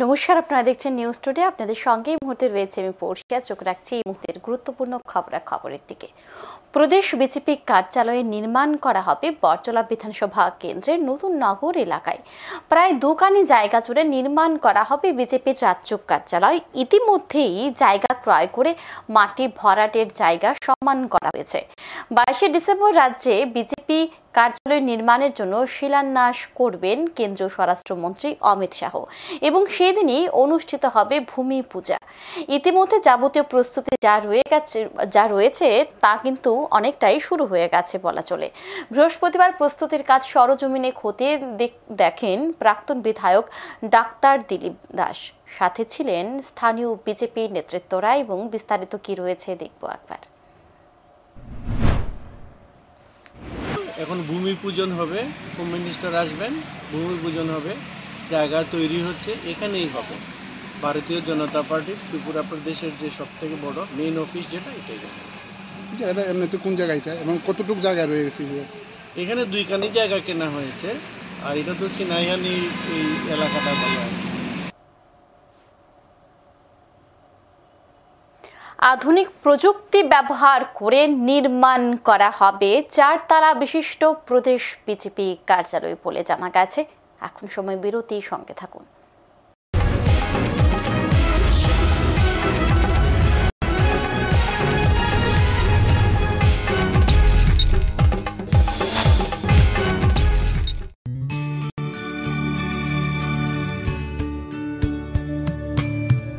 নমস্কার, আপনারা দেখছেন নিউজ টুডে। আপনাদের সঙ্গে এই মুহূর্তে রয়েছে আমি পড়শিয়া। চোখ রাখছি এই মুহূর্তের গুরুত্বপূর্ণ খবরের দিকে। প্রদেশ বিজেপি কার্যালয়ে নির্মাণ করা হবে বটতলা বিধানসভা কেন্দ্রের নতুন নগর এলাকায়। প্রায় দোকানি জায়গা জুড়ে নির্মাণ করা হবে বিজেপির রাজ্য কার্যালয়। ইতিমধ্যেই জায়গা ক্রয় করে মাটি ভরাটের জায়গা সমান করা হয়েছে। 22শে ডিসেম্বর রাজ্যে বিজেপি কার্যালয় নির্মাণের জন্য শিলান্যাস করবেন কেন্দ্রীয় স্বরাষ্ট্রমন্ত্রী অমিত শাহ এবং সেদিনই অনুষ্ঠিত হবে ভূমি পূজা। ইতিমধ্যে যাবতীয় প্রস্তুতি যা রয়েছে তা কিন্তু অনেকটাই শুরু হয়ে গেছে বলা চলে। বৃহস্পতিবার প্রস্তুতির কাজ সরজমিনে খতিয়ে দেখেন প্রাক্তন বিধায়ক ডাক্তার দিলীপ দাস। সাথে ছিলেন স্থানীয় বিজেপি নেতৃত্বরা এবং বিস্তারিত কি রয়েছে দেখবো একবার। এখন ভূমি পূজন হবে, হোম মিনিস্টার আসবেন, ভূমি পূজন হবে, জায়গা তৈরি হচ্ছে, এখানেই হবে। ভারতীয় জনতা পার্টির ত্রিপুরা প্রদেশের যে সব থেকে বড় মেইন অফিস যেটা, এটাই হবে। এটা এমনিতে কোন জায়গাটা এবং কতটুকু জায়গা রয়ে গেছে? এখানে দুইখানি জায়গা কেনা হয়েছে, আর এটা তো সিনাইহানি এই এলাকাটা বলা হয়। আধুনিক প্রযুক্তি ব্যবহার করে নির্মাণ করা হবে 4 তলা বিশিষ্ট প্রদেশ বিজেপি কার্যালয় বলে জানা গেছে। এখন সময় বিরতি, সঙ্গে থাকুন।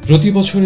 প্রতি বছর